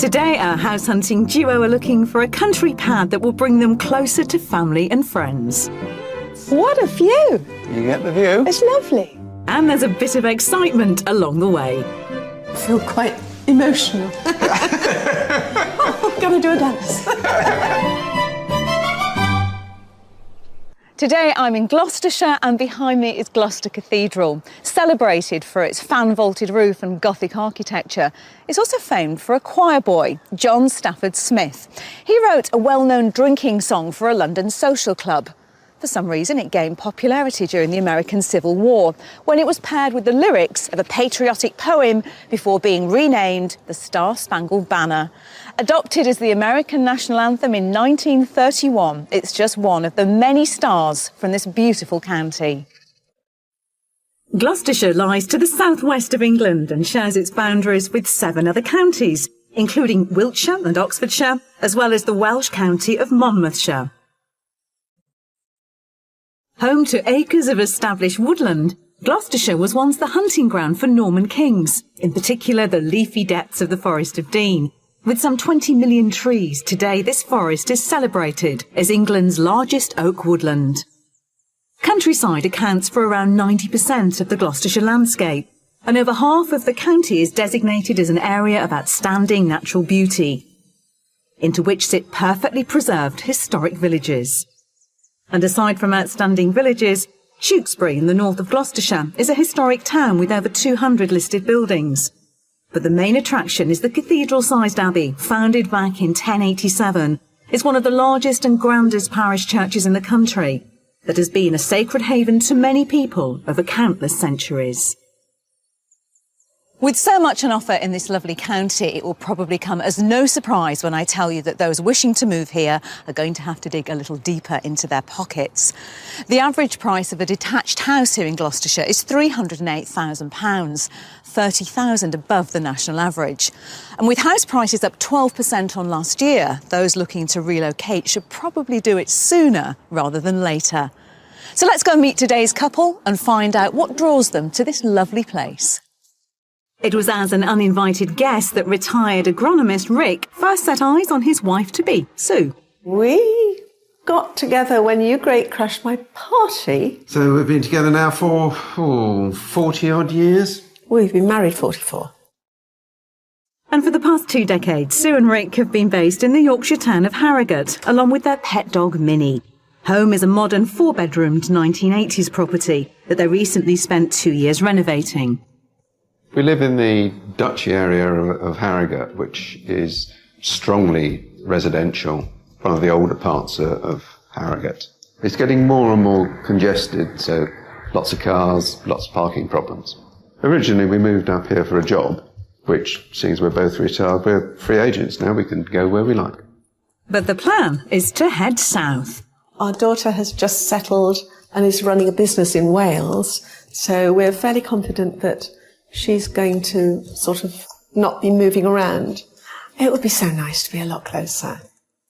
Today, our house hunting duo are looking for a country pad that will bring them closer to family and friends. What a view! You get the view. It's lovely. And there's a bit of excitement along the way. I feel quite emotional. Oh, I'm going to do a dance. Today I'm in Gloucestershire and behind me is Gloucester Cathedral. Celebrated for its fan-vaulted roof and Gothic architecture, it's also famed for a choir boy, John Stafford Smith. He wrote a well-known drinking song for a London social club. For some reason, it gained popularity during the American Civil War, when it was paired with the lyrics of a patriotic poem before being renamed the Star-Spangled Banner. Adopted as the American national anthem in 1931, it's just one of the many stars from this beautiful county. Gloucestershire lies to the southwest of England and shares its boundaries with 7 other counties, including Wiltshire and Oxfordshire, as well as the Welsh county of Monmouthshire. Home to acres of established woodland, Gloucestershire was once the hunting ground for Norman kings, in particular the leafy depths of the Forest of Dean. With some 20 million trees, today this forest is celebrated as England's largest oak woodland. Countryside accounts for around 90% of the Gloucestershire landscape, and over half of the county is designated as an area of outstanding natural beauty, into which sit perfectly preserved historic villages. And aside from outstanding villages, Tewkesbury in the north of Gloucestershire is a historic town with over 200 listed buildings. But the main attraction is the cathedral-sized abbey, founded back in 1087. It's one of the largest and grandest parish churches in the country that has been a sacred haven to many people over countless centuries. With so much on offer in this lovely county, it will probably come as no surprise when I tell you that those wishing to move here are going to have to dig a little deeper into their pockets. The average price of a detached house here in Gloucestershire is £308,000, £30,000 above the national average. And with house prices up 12% on last year, those looking to relocate should probably do it sooner rather than later. So let's go and meet today's couple and find out what draws them to this lovely place. It was as an uninvited guest that retired agronomist Rick first set eyes on his wife-to-be, Sue. We got together when you great crashed my party. So we've been together now for 40-odd years. We've been married 44. And for the past 2 decades, Sue and Rick have been based in the Yorkshire town of Harrogate, along with their pet dog Minnie. Home is a modern 4-bedroomed 1980s property that they recently spent 2 years renovating. We live in the Duchy area of Harrogate, which is strongly residential, one of the older parts of Harrogate. It's getting more and more congested, so lots of cars, lots of parking problems. Originally we moved up here for a job, which, seeing as we're both retired, we're free agents now, we can go where we like. But the plan is to head south. Our daughter has just settled and is running a business in Wales, so we're fairly confident that she's going to sort of not be moving around. It would be so nice to be a lot closer.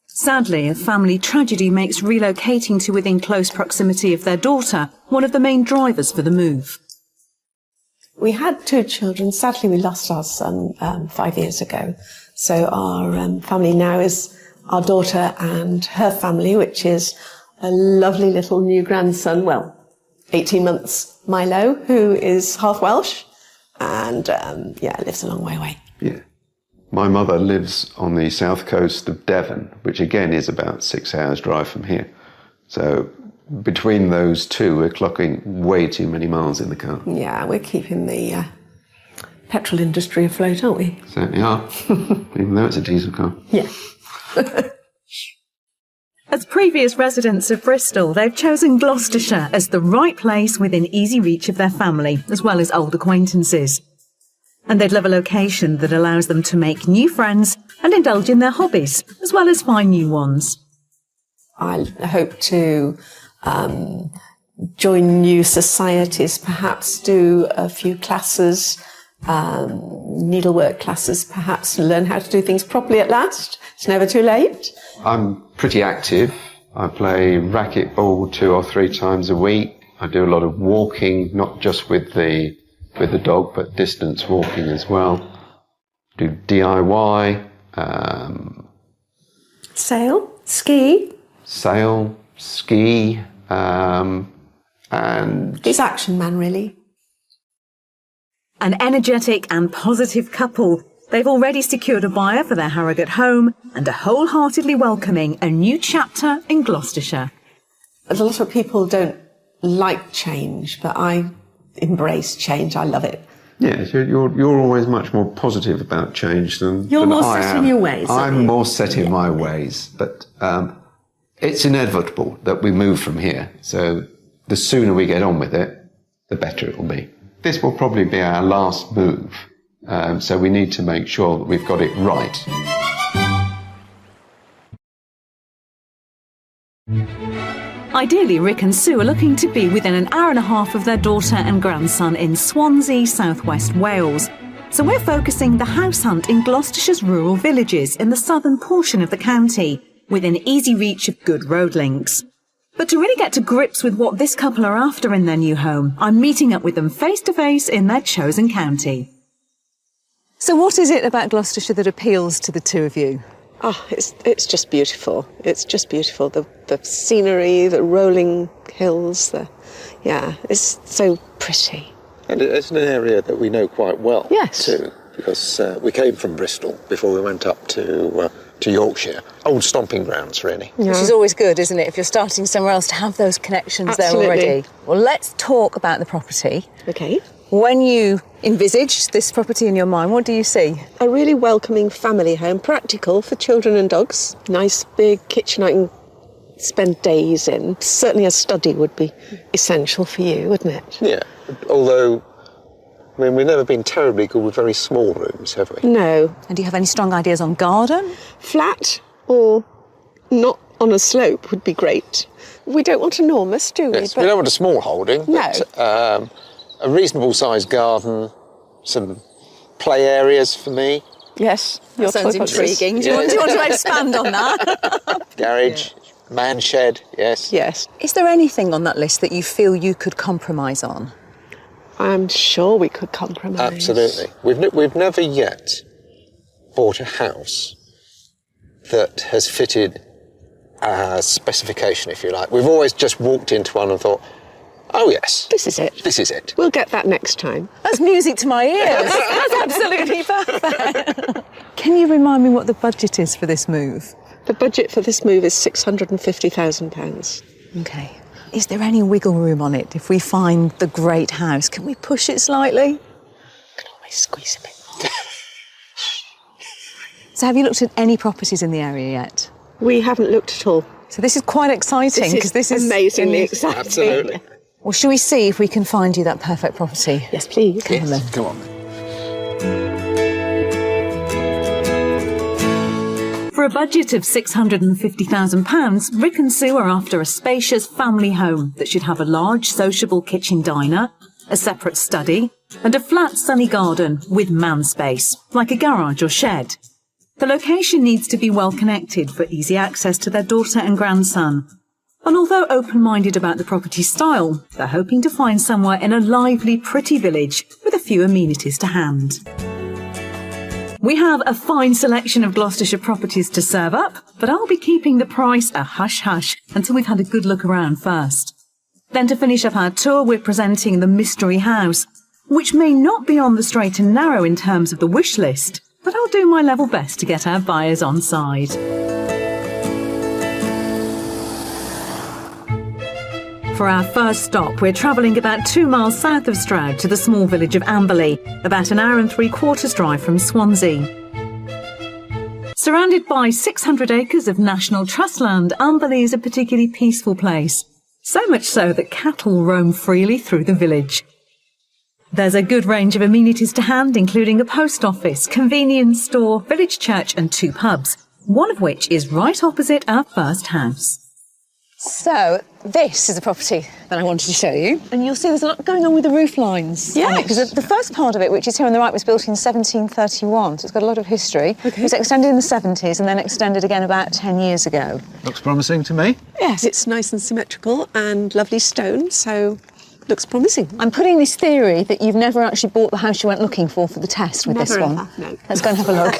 Sadly, a family tragedy makes relocating to within close proximity of their daughter one of the main drivers for the move. We had 2 children. Sadly, we lost our son 5 years ago. So our family now is our daughter and her family, which is a lovely little new grandson, 18 months, Milo, who is half Welsh. And, lives a long way away. Yeah. My mother lives on the south coast of Devon, which again is about 6 hours drive from here. So between those two, we're clocking way too many miles in the car. Yeah, we're keeping the petrol industry afloat, aren't we? Certainly are, even though it's a diesel car. Yeah. As previous residents of Bristol, they've chosen Gloucestershire as the right place within easy reach of their family, as well as old acquaintances. And they'd love a location that allows them to make new friends and indulge in their hobbies, as well as find new ones. I hope to join new societies, perhaps do a few classes, needlework classes, perhaps learn how to do things properly at last. It's never too late. I'm pretty active. I play racquetball 2 or 3 times a week. I do a lot of walking, not just with the dog, but distance walking as well. Do DIY, Sail, ski. sail, ski, and He's Action Man, really. An energetic and positive couple. They've already secured a buyer for their Harrogate home and are wholeheartedly welcoming a new chapter in Gloucestershire. A lot of people don't like change, but I embrace change. I love it. yes, you're always much more positive about change than You're than more I set am. in your ways, aren't I'm you? more set in my ways, but it's inevitable that we move from here. So the sooner we get on with it, the better it will be. This will probably be our last move, so we need to make sure that we've got it right. Ideally, Rick and Sue are looking to be within an hour and a half of their daughter and grandson in Swansea, southwest Wales. So we're focusing the house hunt in Gloucestershire's rural villages in the southern portion of the county, within easy reach of good road links. But to really get to grips with what this couple are after in their new home, I'm meeting up with them face to face in their chosen county. So what is it about Gloucestershire that appeals to the two of you? Oh, it's just beautiful. It's just beautiful. The scenery, the rolling hills, it's so pretty. And it's an area that we know quite well, Yes. too, because we came from Bristol before we went up to Yorkshire. Old stomping grounds, really. Yeah. Which is always good, isn't it, if you're starting somewhere else to have those connections Absolutely. there already. Well, let's talk about the property. Okay. When you envisaged this property in your mind, what do you see? A really welcoming family home, practical for children and dogs. Nice big kitchen I can spend days in. Certainly a study would be essential for you, wouldn't it? Yeah, although, I mean, we've never been terribly good with very small rooms, have we? No. And do you have any strong ideas on garden? Flat or not on a slope would be great. We don't want enormous, do we? Yes, we don't want a small holding, No. but a reasonable sized garden, some play areas for me, Yes. your Sounds type of- intriguing. Do you want to expand on that? garage, man shed, yes. Yes. Is there anything on that list that you feel you could compromise on? I'm sure we could compromise. Absolutely. We've never yet bought a house that has fitted our specification, if you like. We've always just walked into one and thought, oh yes, This is it. this is it. We'll get that next time. That's music to my ears. That's absolutely perfect. Can you remind me what the budget is for this move? The budget for this move is £650,000. Okay. Is there any wiggle room on it? If we find the great house, can we push it slightly? Can always squeeze a bit more. So have you looked at any properties in the area yet? We haven't looked at all. So this is quite exciting because this is amazingly exciting. Absolutely. Well, shall we see if we can find you that perfect property? Yes, please. Come on then. Come on. For a budget of £650,000, Rick and Sue are after a spacious family home that should have a large sociable kitchen diner, a separate study, and a flat sunny garden with man space, like a garage or shed. The location needs to be well connected for easy access to their daughter and grandson. And although open-minded about the property style, they're hoping to find somewhere in a lively, pretty village with a few amenities to hand. We have a fine selection of Gloucestershire properties to serve up, but I'll be keeping the price a hush-hush until we've had a good look around first. Then to finish up our tour, we're presenting the Mystery House, which may not be on the straight and narrow in terms of the wish list, but I'll do my level best to get our buyers on side. For our first stop, we're travelling about 2 miles south of Stroud to the small village of Amberley, about an hour and 3/4 drive from Swansea. Surrounded by 600 acres of National Trust land, Amberley is a particularly peaceful place, so much so that cattle roam freely through the village. There's a good range of amenities to hand, including a post office, convenience store, village church and 2 pubs, one of which is right opposite our first house. So, this is the property that I wanted to show you. And you'll see there's a lot going on with the roof lines. Yes. Because the first part of it, which is here on the right, was built in 1731, so it's got a lot of history. Okay. It was extended in the 70s and then extended again about 10 years ago. Looks promising to me. Yes, it's nice and symmetrical and lovely stone, so looks promising. I'm putting this theory that you've never actually bought the house you went looking for the test with this Never one. ever, no. Let's go and have a look.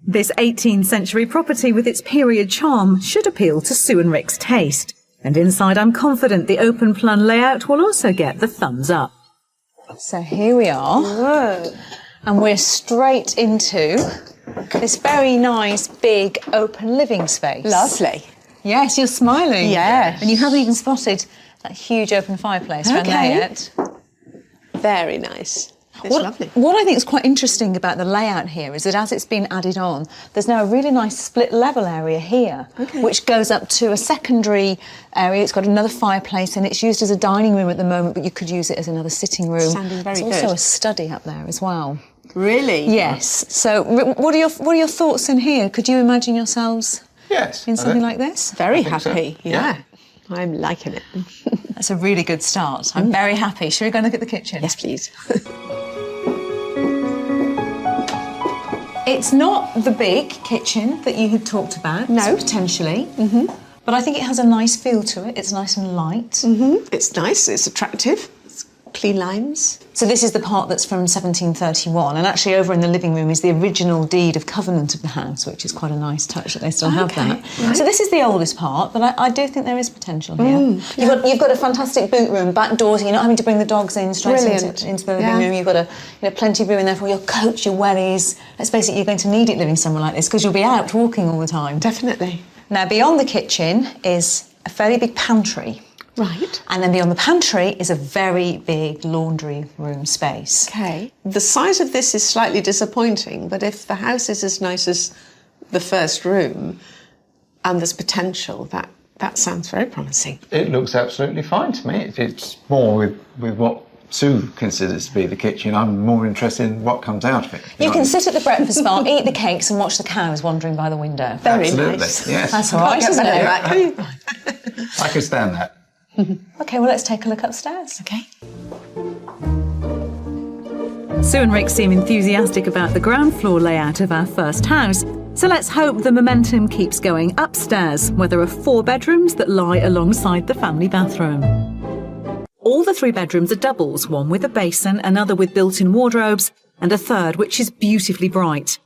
This 18th century property with its period charm should appeal to Sue and Rick's taste. And inside I'm confident the open plan layout will also get the thumbs up. So here we are. Whoa. And we're straight into this very nice, big, open living space. Lovely. Yes, you're smiling. Yes. And you haven't even spotted that huge open fireplace around there yet. Very nice. It's lovely. What I think is quite interesting about the layout here is that as it's been added on, there's now a really nice split level area here, which goes up to a secondary area. It's got another fireplace and it's used as a dining room at the moment, but you could use it as another sitting room. Sounding very There's also a study up there as well. Really? Yes. So what are your thoughts in here? Could you imagine yourselves Yes. in something like this? Very think so. happy. Yeah. I'm liking it. That's a really good start. I'm very happy. Shall we go and look at the kitchen? Yes, please. It's not the big kitchen that you had talked about, No. potentially, but I think it has a nice feel to it. It's nice and light. It's nice, it's attractive, it's clean lines. So this is the part that's from 1731, and actually over in the living room is the original deed of covenant of the house, which is quite a nice touch that they still have that. Right. So this is the oldest part, but I do think there is potential here. You've got a fantastic boot room, back doors, you're not having to bring the dogs in straight into the living room. You've got plenty of room in there for your coat, your wellies. Let's face it, you're going to need it living somewhere like this because you'll be out walking all the time. Definitely. Now, beyond the kitchen is a fairly big pantry. Right. And then beyond the pantry is a very big laundry room space. Okay. The size of this is slightly disappointing, but if the house is as nice as the first room and there's potential, that sounds very promising. It looks absolutely fine to me. It's more with what Sue considers to be the kitchen. I'm more interested in what comes out of it. You can sit at the breakfast bar, eat the cakes and watch the cows wandering by the window. Very Absolutely, nice. yes. That's all right, isn't it? I could stand that. OK, well, let's take a look upstairs. Okay. Sue and Rick seem enthusiastic about the ground floor layout of our first house, so let's hope the momentum keeps going upstairs, where there are 4 bedrooms that lie alongside the family bathroom. All the 3 bedrooms are doubles, one with a basin, another with built-in wardrobes, and a third which is beautifully bright.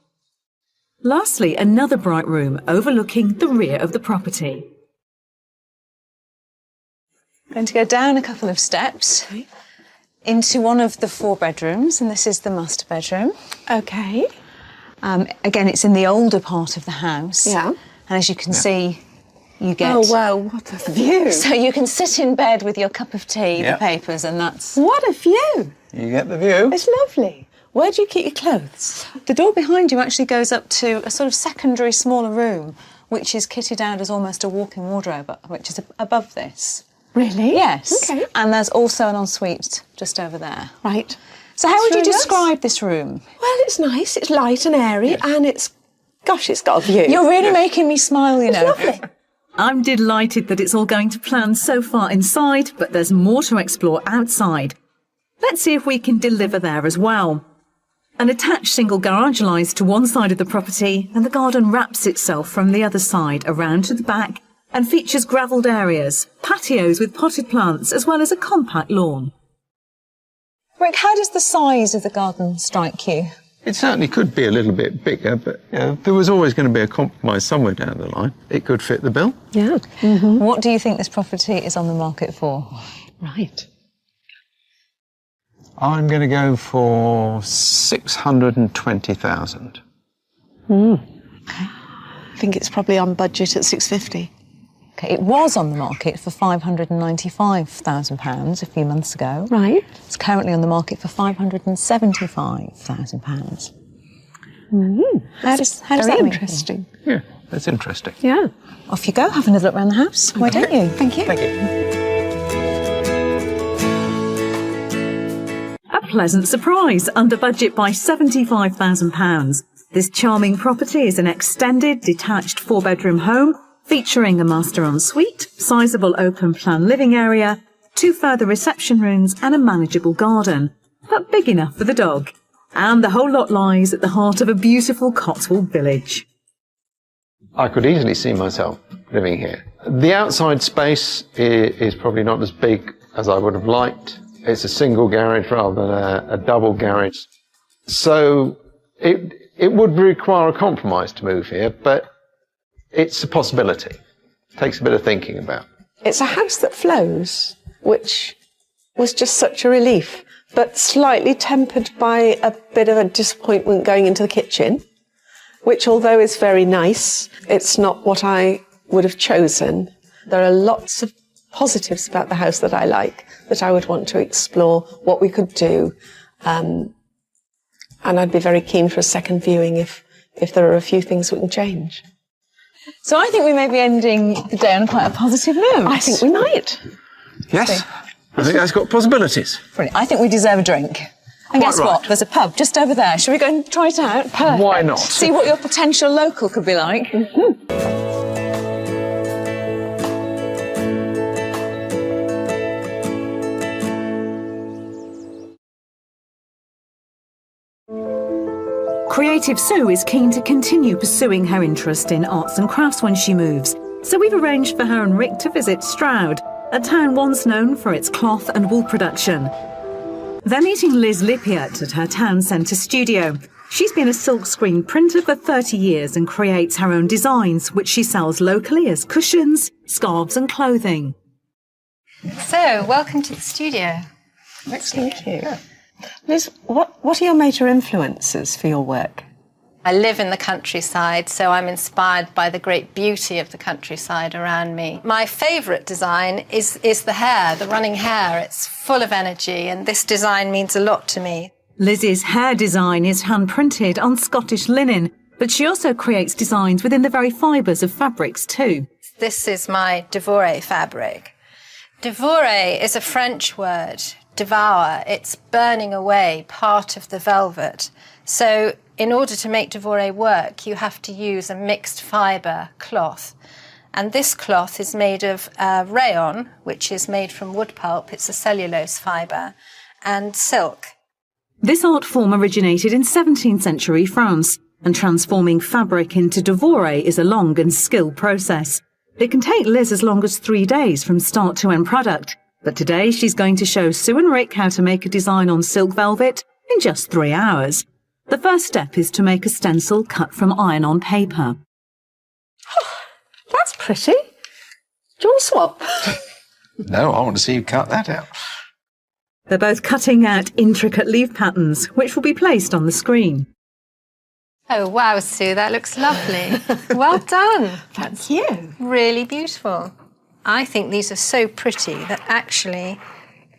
Lastly, another bright room overlooking the rear of the property. Going to go down a couple of steps into one of the 4 bedrooms, and this is the master bedroom. Okay. Again, it's in the older part of the house. Yeah. And as you can see, you get... Oh, wow, what a view. So you can sit in bed with your cup of tea, Yeah. the papers, and that's... What a view. You get the view. It's lovely. Where do you keep your clothes? The door behind you actually goes up to a sort of secondary smaller room, which is kitted out as almost a walk-in wardrobe, which is above this. Really? Yes. Okay. And there's also an ensuite just over there. Right. So how would you really nice. describe this room? Well, it's nice, it's light and airy, and it's got a view. You're really making me smile, you know. lovely. I'm delighted that it's all going to plan so far inside, but there's more to explore outside. Let's see if we can deliver there as well. An attached single garage lies to one side of the property, and the garden wraps itself from the other side around to the back and features gravelled areas, patios with potted plants, as well as a compact lawn. Rick, how does the size of the garden strike you? It certainly could be a little bit bigger, but there was always going to be a compromise somewhere down the line. It could fit the bill. Yeah. What do you think this property is on the market for? Right. I'm going to go for 620,000. I think it's probably on budget at 650. Okay, it was on the market for £595,000 a few months ago. Right. It's currently on the market for £575,000. How does Very that make you feel? interesting. Yeah, that's interesting. Yeah. Off you go, have another look around the house. Why don't you? Thank you. Thank you. A pleasant surprise, under budget by £75,000. This charming property is an extended, detached 4-bedroom home featuring a master ensuite, sizable open-plan living area, 2 further reception rooms and a manageable garden, but big enough for the dog. And the whole lot lies at the heart of a beautiful Cotswold village. I could easily see myself living here. The outside space is probably not as big as I would have liked. It's a single garage rather than a double garage. So It would require a compromise to move here, but it's a possibility. Takes a bit of thinking about. It's a house that flows, which was just such a relief, but slightly tempered by a bit of a disappointment going into the kitchen, which, although is very nice, it's not what I would have chosen. There are lots of positives about the house that I like, that I would want to explore what we could do. And I'd be very keen for a second viewing if there are a few things we can change. So I think we may be ending the day on quite a positive note. I think we might. Yes, I think that's got possibilities. Brilliant. I think we deserve a drink. And guess what? There's a pub just over there. Shall we go and try it out? Perfect. Why not? See what your potential local could be like. Creative Sue is keen to continue pursuing her interest in arts and crafts when she moves, so we've arranged for her and Rick to visit Stroud, a town once known for its cloth and wool production. They're meeting Liz Lippiett at her town centre studio. She's been a silkscreen printer for 30 years and creates her own designs, which she sells locally as cushions, scarves and clothing. So, welcome to the studio. Thank you. Liz, what are your major influences for your work? I live in the countryside, so I'm inspired by the great beauty of the countryside around me. My favourite design is the hair, the running hair. It's full of energy, and this design means a lot to me. Liz's hair design is hand-printed on Scottish linen, but she also creates designs within the very fibres of fabrics too. This is my Devorer fabric. Devorer is a French word, devour. It's burning away part of the velvet. So in order to make Devorer work, you have to use a mixed fibre cloth. And this cloth is made of rayon, which is made from wood pulp. It's a cellulose fibre, and silk. This art form originated in 17th century France, and transforming fabric into Devorer is a long and skilled process. It can take Liz as long as 3 days from start to end product, but today she's going to show Sue and Rick how to make a design on silk velvet in just 3 hours. The first step is to make a stencil cut from iron-on paper. That's pretty. Do you want to swap? No, I want to see you cut that out. They're both cutting out intricate leaf patterns, which will be placed on the screen. Oh, wow, Sue, that looks lovely. Well done. Thank you. Really beautiful. I think these are so pretty that actually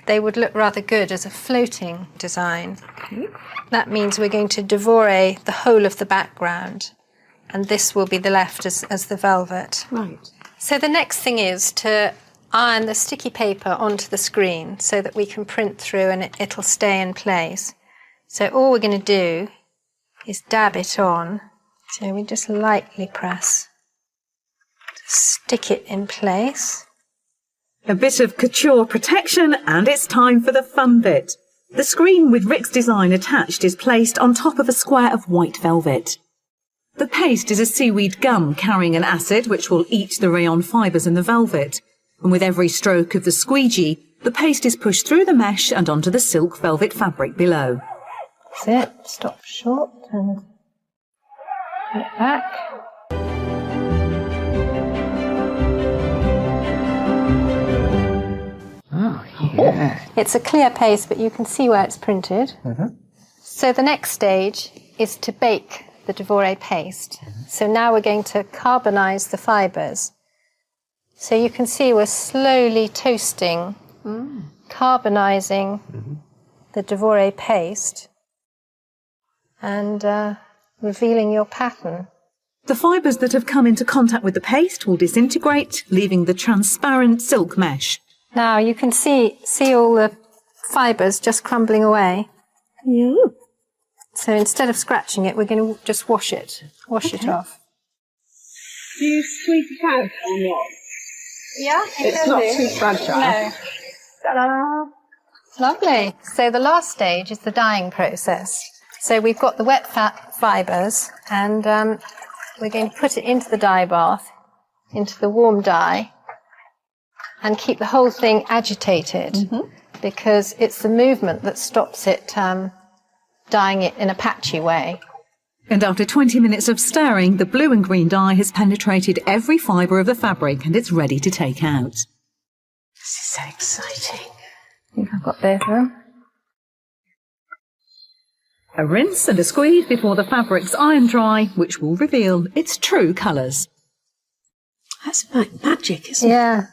they would look rather good as a floating design. That means we're going to Devorer the whole of the background, and this will be the left as the velvet. Right. So the next thing is to iron the sticky paper onto the screen so that we can print through and it'll stay in place. So all we're going to do is dab it on. So we just lightly press to stick it in place. A bit of couture protection, and it's time for the fun bit. The screen with Rick's design attached is placed on top of a square of white velvet. The paste is a seaweed gum carrying an acid which will eat the rayon fibres in the velvet. And with every stroke of the squeegee, the paste is pushed through the mesh and onto the silk velvet fabric below. That's it. Stop short and put it back. Oh, yeah. It's a clear paste, but you can see where it's printed. So the next stage is to bake the Devorer paste. So now we're going to carbonize the fibres. So you can see we're slowly toasting, carbonizing the Devorer paste and revealing your pattern. The fibres that have come into contact with the paste will disintegrate, leaving the transparent silk mesh. Now you can see all the fibres just crumbling away. Yeah. So instead of scratching it, we're going to just wash it off. Do you squeeze it out or not? Yeah, It's not too fragile. No. Ta-da! Lovely. So the last stage is the dyeing process. So we've got the wet fibres, and we're going to put it into the dye bath, into the warm dye, and keep the whole thing agitated, because it's the movement that stops it dyeing it in a patchy way. And after 20 minutes of stirring, the blue and green dye has penetrated every fibre of the fabric and it's ready to take out. This is so exciting. I think I've got both of them. A rinse and a squeeze before the fabric's iron dry, which will reveal its true colours. That's like magic, isn't it? Yeah.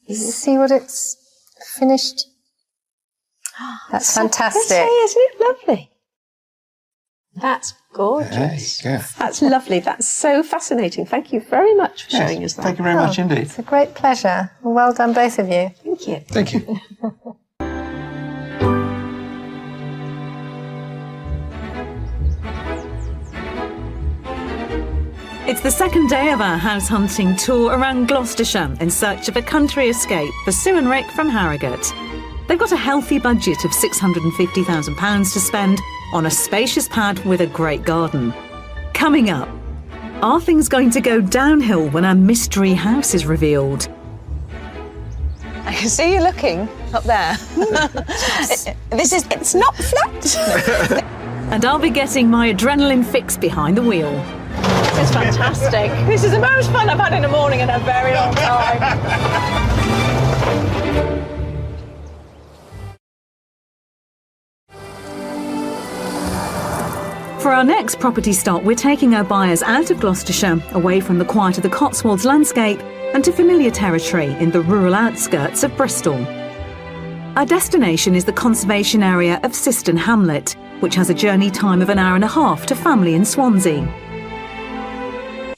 See what it's finished? That's fantastic. Isn't it lovely? That's gorgeous. There you go. That's lovely. That's so fascinating. Thank you very much for showing us that. Thank you very much indeed. It's a great pleasure. Well done, both of you. Thank you. Thank you. It's the second day of our house hunting tour around Gloucestershire in search of a country escape for Sue and Rick from Harrogate. They've got a healthy budget of £650,000 to spend on a spacious pad with a great garden. Coming up, are things going to go downhill when a mystery house is revealed? I can see you looking up there. It's not flat. And I'll be getting my adrenaline fix behind the wheel. This is fantastic. This is the most fun I've had in the morning in a very long time. For our next property stop, we're taking our buyers out of Gloucestershire, away from the quiet of the Cotswolds landscape, and to familiar territory in the rural outskirts of Bristol. Our destination is the conservation area of Siston Hamlet, which has a journey time of an hour and a half to family in Swansea.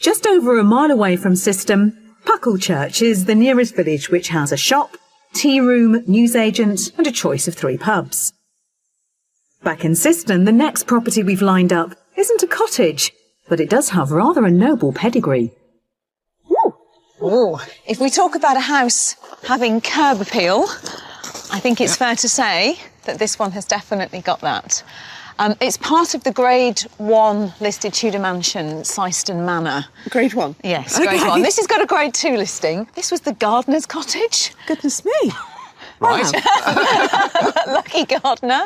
Just over a mile away from Siston, Pucklechurch is the nearest village, which has a shop, tea room, newsagent and a choice of 3 pubs. Back in Siston, the next property we've lined up isn't a cottage, but it does have rather a noble pedigree. Ooh. If we talk about a house having curb appeal, I think it's fair to say that this one has definitely got that. It's part of the Grade 1 listed Tudor mansion, Syston Manor. Grade 1? Yes, Grade 1. This has got a Grade 2 listing. This was the gardener's cottage. Goodness me. Right. Lucky gardener.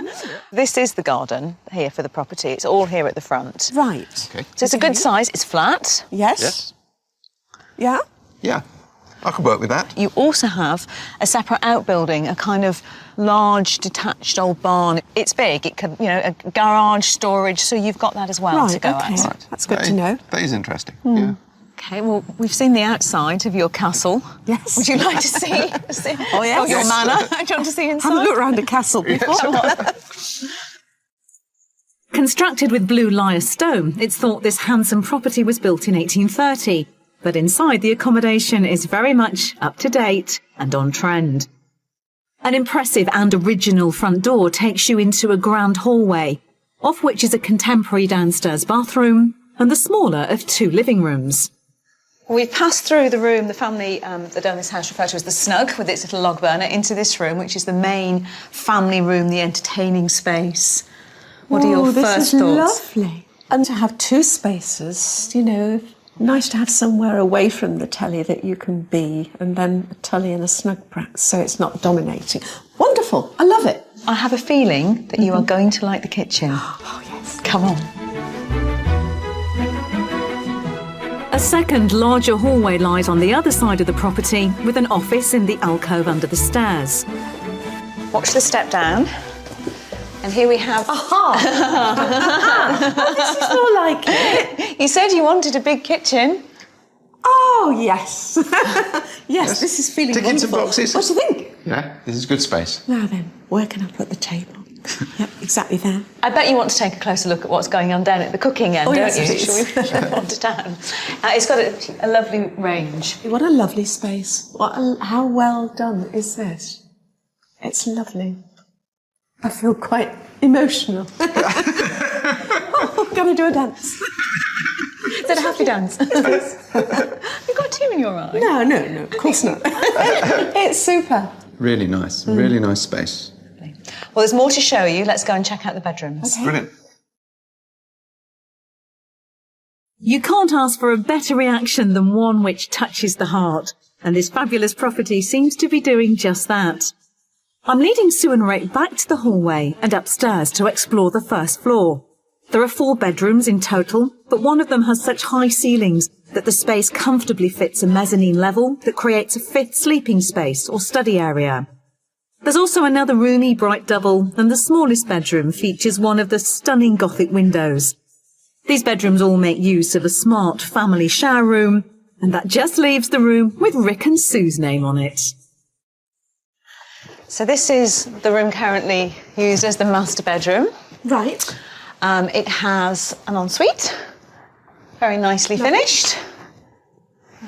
This is the garden here for the property. It's all here at the front. Right. Okay. So it's a good size. It's flat. Yes? Yes. Yeah? Yeah. I could work with that. You also have a separate outbuilding, a kind of large detached old barn. It's big. It could, a garage, storage. So you've got that as well to go okay. at. Right. That's good to know. That is interesting. Yeah. Okay, well, we've seen the outside of your castle. Yes. Would you like to see? Oh, yes. Or your manor? Do you want to see inside? I haven't looked around a castle before. Constructed with blue lyre stone, it's thought this handsome property was built in 1830, but inside the accommodation is very much up to date and on trend. An impressive and original front door takes you into a grand hallway, off which is a contemporary downstairs bathroom and the smaller of 2 living rooms. We've passed through the room the family that own this house referred to as the snug, with its little log burner, into this room, which is the main family room, the entertaining space. What are your first thoughts? This is lovely. And to have 2 spaces, nice to have somewhere away from the telly that you can be, and then a telly and a snug prac, so it's not dominating. Wonderful. I love it. I have a feeling that you are going to like the kitchen. Oh, yes. Come on. A second, larger hallway lies on the other side of the property, with an office in the alcove under the stairs. Watch the step down. And here we have... This is more like it. You said you wanted a big kitchen. Oh, yes. yes, this is feeling Ticking some wonderful. boxes. What do you think? Yeah, this is good space. Now then, where can I put the table? Yep, exactly there. I bet you want to take a closer look at what's going on down at the cooking end, Oh, don't yes, you? please. Shall we wander down? It's got a lovely range. What a lovely space. How well done is this? It's lovely. I feel quite emotional. Oh, gonna do a dance. Is that a happy dance? You've got a tear in your eye. No, of course not. It's super. Really nice. Really nice space. Well, there's more to show you. Let's go and check out the bedrooms. Okay. Brilliant. You can't ask for a better reaction than one which touches the heart, and this fabulous property seems to be doing just that. I'm leading Sue and Rick back to the hallway and upstairs to explore the first floor. There are 4 bedrooms in total, but one of them has such high ceilings that the space comfortably fits a mezzanine level that creates a 5th sleeping space or study area. There's also another roomy bright double, and the smallest bedroom features one of the stunning Gothic windows. These bedrooms all make use of a smart family shower room, and that just leaves the room with Rick and Sue's name on it. So this is the room currently used as the master bedroom. Right. It has an ensuite, very nicely finished.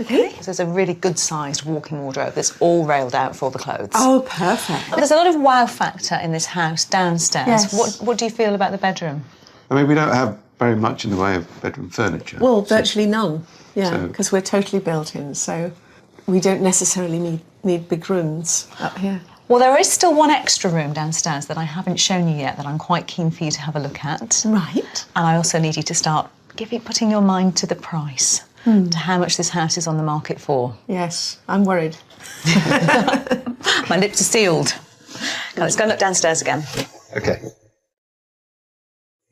Okay. There's a really good-sized walk-in wardrobe that's all railed out for all the clothes. Oh, perfect. There's a lot of wow factor in this house downstairs. Yes. What do you feel about the bedroom? I mean, we don't have very much in the way of bedroom furniture. Well, virtually none. Yeah, So- because we're totally built in, so we don't necessarily need big rooms up here. Well, there is still one extra room downstairs that I haven't shown you yet that I'm quite keen for you to have a look at. Right. And I also need you to start putting your mind to the price, to how much this house is on the market for. Yes, I'm worried. My lips are sealed. Now, let's go and look downstairs again. Okay.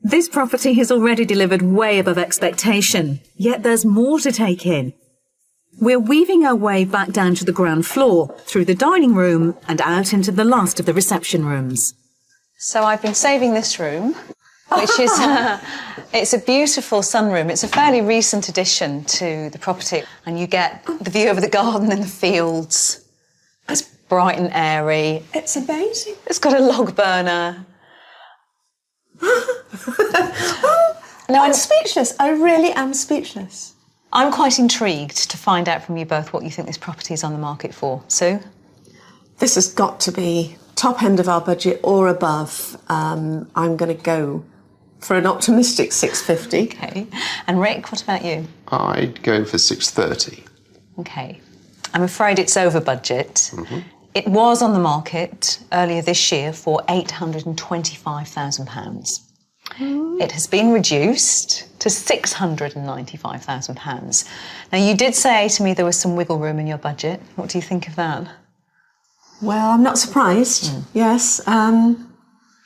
This property has already delivered way above expectation, yet there's more to take in. We're weaving our way back down to the ground floor, through the dining room and out into the last of the reception rooms. So I've been saving this room, which is it's a beautiful sunroom. It's a fairly recent addition to the property, and you get the view over the garden and the fields. It's bright and airy. It's amazing. It's got a log burner. Now, I'm speechless. I really am speechless. I'm quite intrigued to find out from you both what you think this property is on the market for. Sue? This has got to be top end of our budget or above. I'm going to go for an optimistic 650. Okay. And Rick, what about you? I'd go for 630. Okay. I'm afraid it's over budget. It was on the market earlier this year for £825,000. It has been reduced to £695,000. Now, you did say to me there was some wiggle room in your budget. What do you think of that? Well, I'm not surprised. Yes,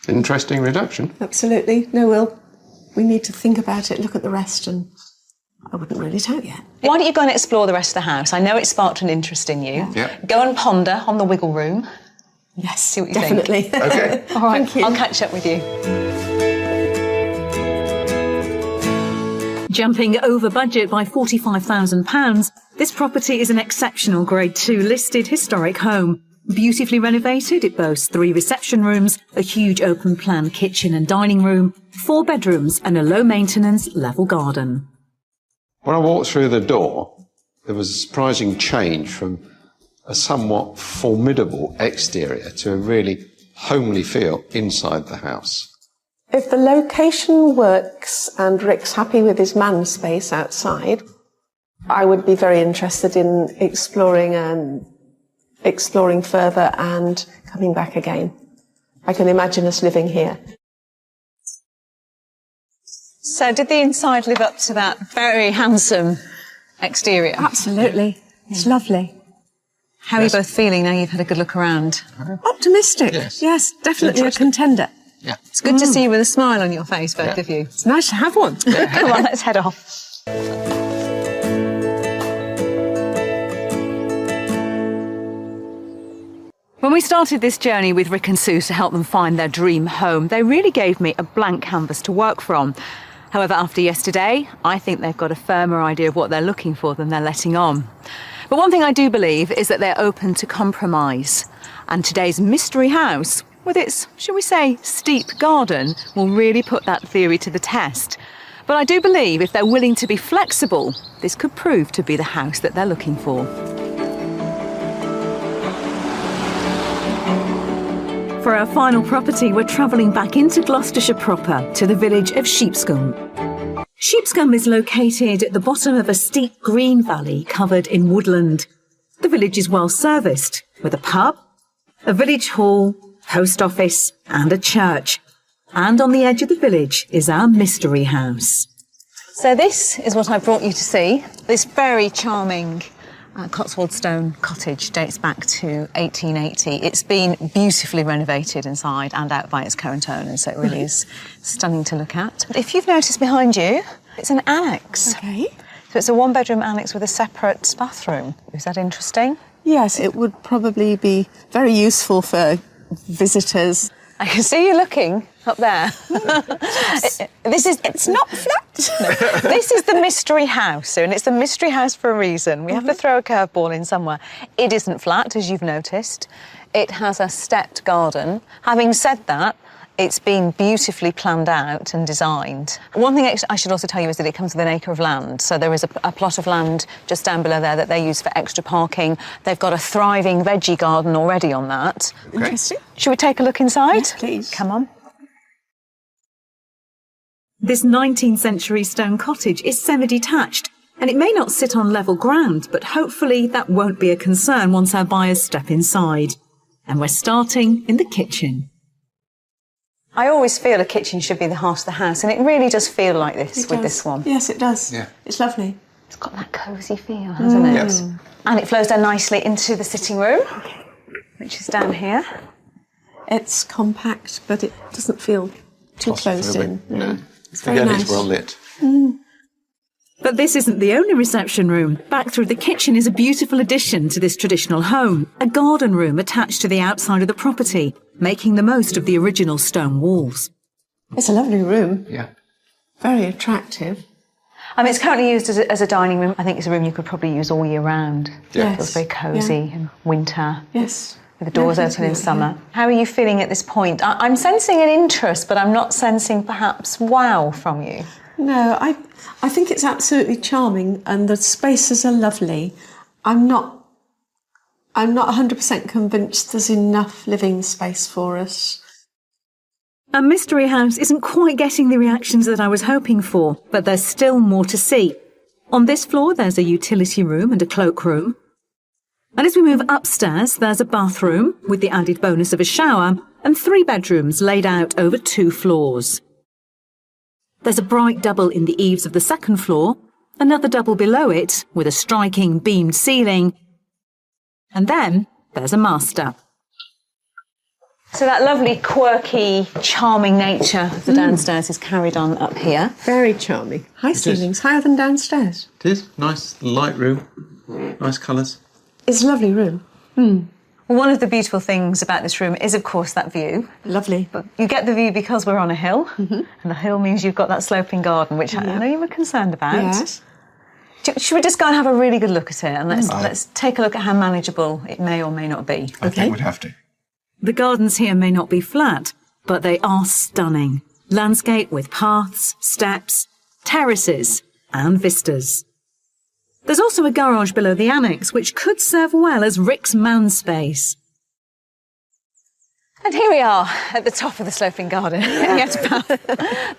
Interesting reduction. absolutely. No, we need to think about it, look at the rest, and I wouldn't rule it out yet. Why don't you go and explore the rest of the house? I know it sparked an interest in you. Yeah. Go and ponder on the wiggle room. Yes, See what you definitely. think. Okay. All right, Thank you. I'll catch up with you. Jumping over budget by £45,000, this property is an exceptional Grade 2 listed historic home. Beautifully renovated, it boasts 3 reception rooms, a huge open-plan kitchen and dining room, 4 bedrooms and a low-maintenance level garden. When I walked through the door, there was a surprising change from a somewhat formidable exterior to a really homely feel inside the house. If the location works and Rick's happy with his man space outside, I would be very interested in exploring further and coming back again. I can imagine us living here. So did the inside live up to that very handsome exterior? Absolutely. It's lovely. How are you both feeling now you've had a good look around? Optimistic. Yes, definitely a contender. Yeah. It's good to see you with a smile on your face, both of you. It's nice to have one. Come on, let's head off. When we started this journey with Rick and Sue to help them find their dream home, they really gave me a blank canvas to work from. However, after yesterday, I think they've got a firmer idea of what they're looking for than they're letting on. But one thing I do believe is that they're open to compromise. And today's mystery house, with its, shall we say, steep garden, will really put that theory to the test. But I do believe if they're willing to be flexible, this could prove to be the house that they're looking for. For our final property, we're travelling back into Gloucestershire proper to the village of Sheepscombe. Sheepscombe is located at the bottom of a steep green valley covered in woodland. The village is well serviced, with a pub, a village hall, post office and a church. And on the edge of the village is our mystery house. So this is what I brought you to see, this very charming Cotswold Stone Cottage dates back to 1880. It's been beautifully renovated inside and out by its current owners, so it really is stunning to look at. If you've noticed behind you, it's an annex. Okay. So it's a one-bedroom annex with a separate bathroom. Is that interesting? Yes, it would probably be very useful for visitors. I can see you looking up there. It's not flat. No. This is the mystery house, and it's the mystery house for a reason. We have to throw a curveball in somewhere. It isn't flat, as you've noticed. It has a stepped garden. Having said that, it's been beautifully planned out and designed. One thing I should also tell you is that it comes with an acre of land. So there is a plot of land just down below there that they use for extra parking. They've got a thriving veggie garden already on that. Okay. Interesting. Should we take a look inside? Yes, please. Come on. This 19th century stone cottage is semi-detached, and it may not sit on level ground, but hopefully that won't be a concern once our buyers step inside. And we're starting in the kitchen. I always feel a kitchen should be the heart of the house, and it really does feel like this with this one. Yes, it does. Yeah. It's lovely. It's got that cosy feel, hasn't it? Yes. And it flows down nicely into the sitting room, which is down here. It's compact, but it doesn't feel too closed in. No. It's very Again, nice. it's well lit. But this isn't the only reception room. Back through the kitchen is a beautiful addition to this traditional home, a garden room attached to the outside of the property, making the most of the original stone walls. It's a lovely room. Yeah. Very attractive. I mean, it's currently used as a dining room. I think it's a room you could probably use all year round. Yeah. It feels very cosy in winter, Yes. with the doors open in summer. How are you feeling at this point? I'm sensing an interest, but I'm not sensing perhaps wow from you. No, I think it's absolutely charming, and the spaces are lovely. I'm not 100% convinced there's enough living space for us. A mystery house isn't quite getting the reactions that I was hoping for, but there's still more to see. On this floor, there's a utility room and a cloakroom. And as we move upstairs, there's a bathroom with the added bonus of a shower and 3 bedrooms laid out over 2 floors. There's a bright double in the eaves of the second floor, another double below it with a striking beamed ceiling, and then there's a master. So that lovely, quirky, charming nature of the downstairs is carried on up here. Very charming. High ceilings, higher than downstairs. It is. Nice light room. Nice colours. It's a lovely room. Well, one of the beautiful things about this room is, of course, that view. Lovely. But you get the view because we're on a hill, and the hill means you've got that sloping garden, which I know you were concerned about. Yes. Should we just go and have a really good look at it, and let's take a look at how manageable it may or may not be? I think we'd have to. The gardens here may not be flat, but they are stunning. Landscape with paths, steps, terraces and vistas. There's also a garage below the annex, which could serve well as Rick's man space. And here we are at the top of the sloping garden.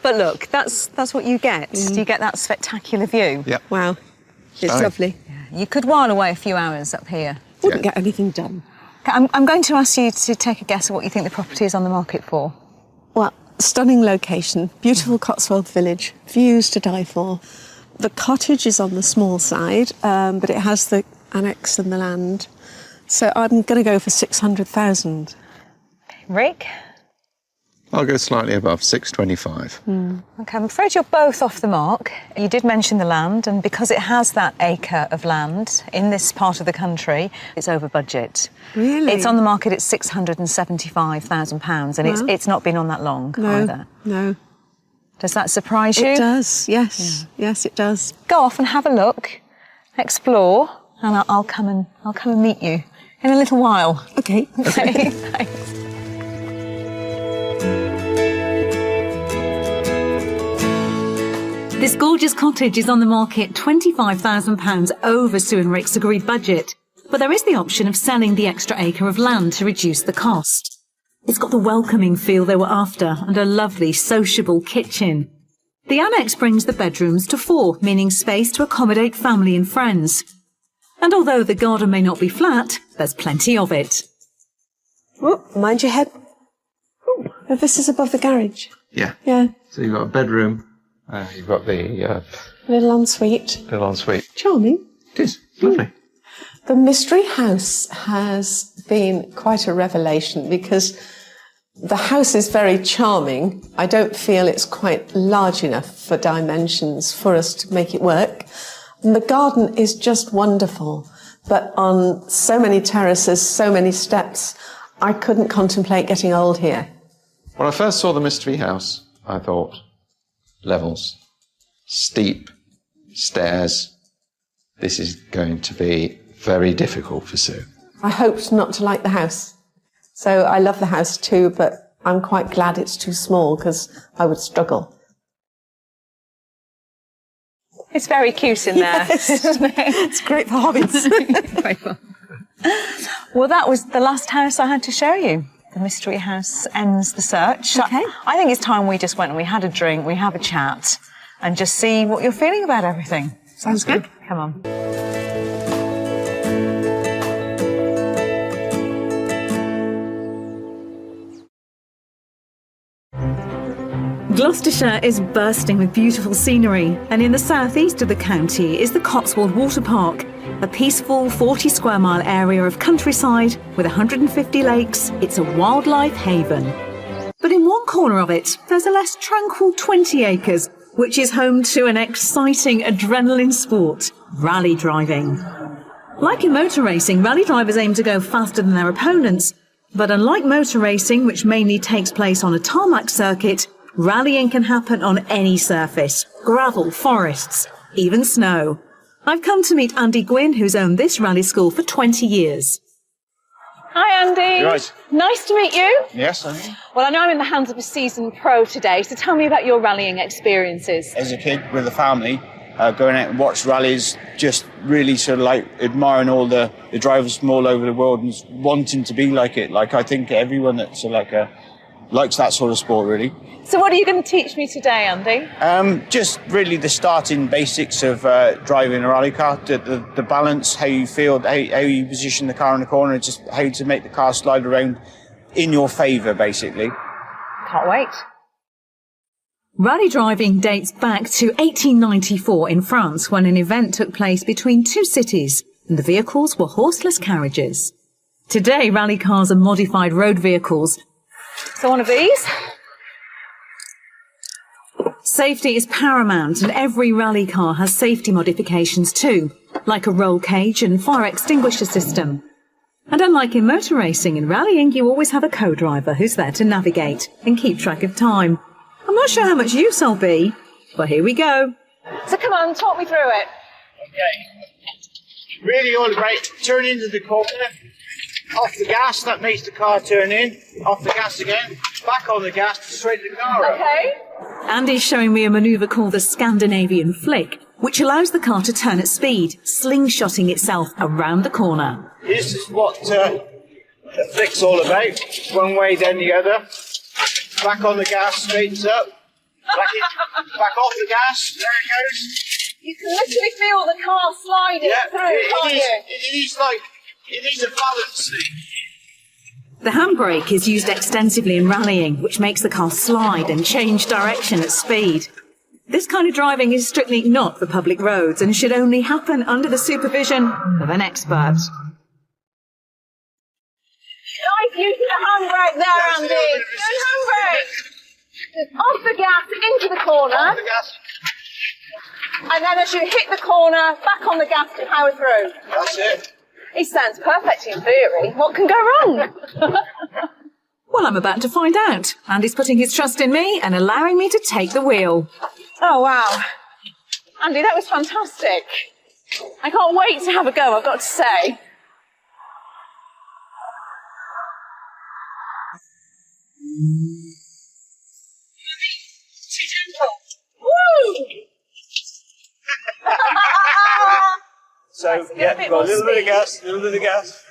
But look, that's what you get. You get that spectacular view. Yep. Wow. It's Stunning. lovely. You could while away a few hours up here. Wouldn't get anything done. I'm going to ask you to take a guess at what you think the property is on the market for. Well, stunning location, beautiful Cotswold village, views to die for. The cottage is on the small side, but it has the annex and the land. So I'm going to go for 600,000. Rick? I'll go slightly above 625. OK, I'm afraid you're both off the mark. You did mention the land, and because it has that acre of land in this part of the country, it's over budget. Really? It's on the market at £675,000, and it's not been on that long either. No. Does that surprise you? It does, yes. Yeah. Yes, it does. Go off and have a look, explore, and I'll come and meet you in a little while. OK. Okay, thanks. This gorgeous cottage is on the market £25,000 over Sue and Rick's agreed budget, but there is the option of selling the extra acre of land to reduce the cost. It's got the welcoming feel they were after and a lovely sociable kitchen. The annex brings the bedrooms to 4, meaning space to accommodate family and friends. And although the garden may not be flat, there's plenty of it. Oh, mind your head. Oh, this is above the garage. Yeah. Yeah. So you've got a bedroom, you've got the Little ensuite. little ensuite. Charming. It is lovely. The mystery house has been quite a revelation because the house is very charming. I don't feel it's quite large enough for dimensions for us to make it work. And the garden is just wonderful. But on so many terraces, so many steps, I couldn't contemplate getting old here. When I first saw the mystery house, I thought, levels, steep, stairs. This is going to be very difficult for Sue. I hoped not to like the house. So I love the house too, but I'm quite glad it's too small because I would struggle. It's very cute in there, isn't it? It's great for hobbits. Very fun. Well, that was the last house I had to show you. The mystery house ends the search. Okay. I think it's time we just went and we had a drink, we have a chat, and just see what you're feeling about everything. Sounds good. Come on. Gloucestershire is bursting with beautiful scenery, and in the southeast of the county is the Cotswold Water Park, a peaceful 40 square mile area of countryside with 150 lakes. It's a wildlife haven. But in one corner of it, there's a less tranquil 20 acres, which is home to an exciting adrenaline sport, rally driving. Like in motor racing, rally drivers aim to go faster than their opponents, but unlike motor racing, which mainly takes place on a tarmac circuit, rallying can happen on any surface, gravel, forests, even snow. I've come to meet Andy Gwynn, who's owned this rally school for 20 years. Hi, Andy. You're right. Nice to meet you. Yes, I am. Well, I know I'm in the hands of a seasoned pro today, so tell me about your rallying experiences. As a kid with a family, going out and watch rallies, just really sort of like admiring all the drivers from all over the world and wanting to be like it. Like, I think everyone that's likes that sort of sport, really. So what are you going to teach me today, Andy? Just really the starting basics of driving a rally car, the balance, how you feel, how you position the car in the corner, just how to make the car slide around in your favour, basically. Can't wait. Rally driving dates back to 1894 in France, when an event took place between two cities, and the vehicles were horseless carriages. Today, rally cars are modified road vehicles. So one of these? Safety is paramount, and every rally car has safety modifications too, like a roll cage and fire extinguisher system. And unlike in motor racing and rallying, you always have a co-driver who's there to navigate and keep track of time. I'm not sure how much use I'll be, but here we go. So come on, talk me through it. Okay. Really all about turn into the corner, off the gas, that makes the car turn in, off the gas again, back on the gas to straighten the car up. Okay. Andy's showing me a manoeuvre called the Scandinavian flick, which allows the car to turn at speed, slingshotting itself around the corner. This is what the flick's all about. One way, then the other. Back on the gas, straightens up. Back off the gas, there it goes. You can literally feel the car sliding through, can't you? It needs a balance thing. The handbrake is used extensively in rallying, which makes the car slide and change direction at speed. This kind of driving is strictly not for public roads and should only happen under the supervision of an expert. Nice use of the handbrake there, Andy. Good handbrake. Just off the gas, into the corner. Off the gas. And then as you hit the corner, back on the gas to power through. That's it. It sounds perfect in theory. What can go wrong? Well, I'm about to find out. Andy's putting his trust in me and allowing me to take the wheel. Oh, wow. Andy, that was fantastic. I can't wait to have a go, I've got to say. Woo! So, yeah, got a little bit of gas, a little bit of gas.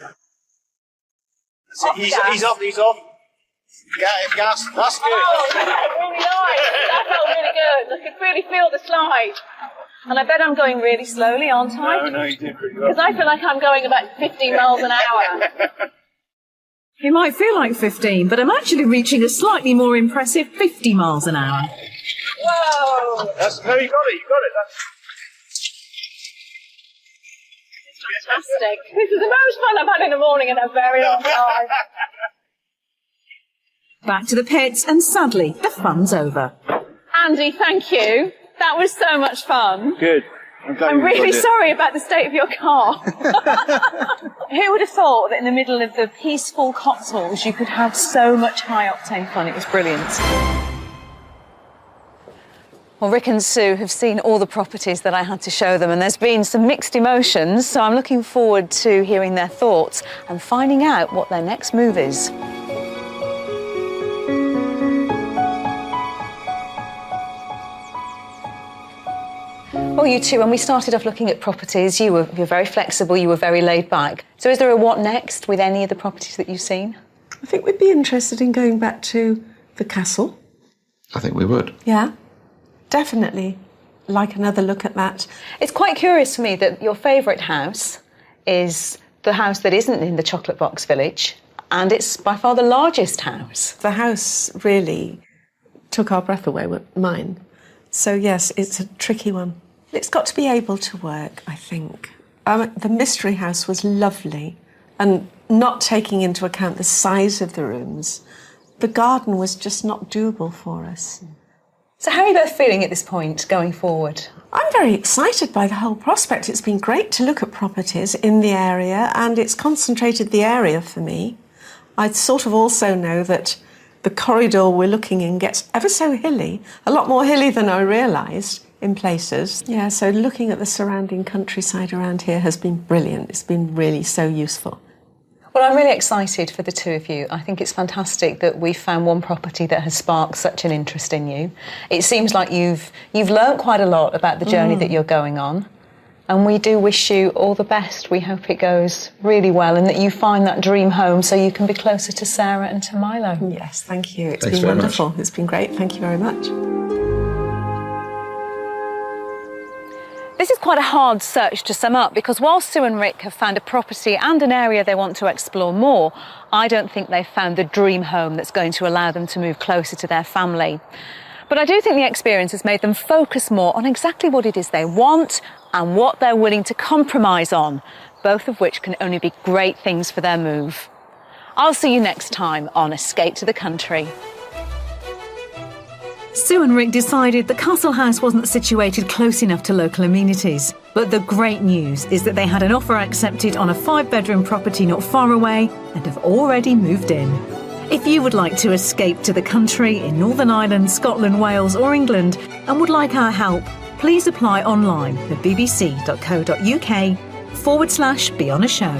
So he's off. Gas, that's good. Oh, that's really nice. That felt really good. I could really feel the slide. And I bet I'm going really slowly, aren't I? No, you did pretty well. Because I feel like I'm going about 15 miles an hour. You might feel like 15, but I'm actually reaching a slightly more impressive 50 miles an hour. Whoa! No, you got it. fantastic. This is the most fun I've had in the morning in a very long time. Back to the pits, and sadly, the fun's over. Andy, thank you. That was so much fun. Good. I'm really sorry about the state of your car. Who would have thought that in the middle of the peaceful Cotswolds you could have so much high-octane fun? It was brilliant. Well, Rick and Sue have seen all the properties that I had to show them, and there's been some mixed emotions, so I'm looking forward to hearing their thoughts and finding out what their next move is. Well, you two, when we started off looking at properties, you were very flexible, you were very laid back. So is there a what next with any of the properties that you've seen? I think we'd be interested in going back to the castle. I think we would. Yeah, definitely like another look at that. It's quite curious for me that your favourite house is the house that isn't in the Chocolate Box Village, and it's by far the largest house. The house really took our breath away with mine. So yes, it's a tricky one. It's got to be able to work, I think. The Mystery House was lovely, and not taking into account the size of the rooms, the garden was just not doable for us. So how are you both feeling at this point, going forward? I'm very excited by the whole prospect. It's been great to look at properties in the area, and it's concentrated the area for me. I sort of also know that the corridor we're looking in gets ever so hilly, a lot more hilly than I realised in places. Yeah, so looking at the surrounding countryside around here has been brilliant. It's been really so useful. Well, I'm really excited for the two of you. I think it's fantastic that we've found one property that has sparked such an interest in you. It seems like you've learnt quite a lot about the journey that you're going on. And we do wish you all the best. We hope it goes really well and that you find that dream home so you can be closer to Sarah and to Milo. Yes, thank you. It's Thanks been very wonderful. much. It's been great. Thank you very much. This is quite a hard search to sum up because while Sue and Rick have found a property and an area they want to explore more, I don't think they've found the dream home that's going to allow them to move closer to their family. But I do think the experience has made them focus more on exactly what it is they want and what they're willing to compromise on, both of which can only be great things for their move. I'll see you next time on Escape to the Country. Sue and Rick decided the Castle House wasn't situated close enough to local amenities. But the great news is that they had an offer accepted on a 5-bedroom property not far away and have already moved in. If you would like to escape to the country in Northern Ireland, Scotland, Wales or England and would like our help, please apply online at bbc.co.uk/be on a show.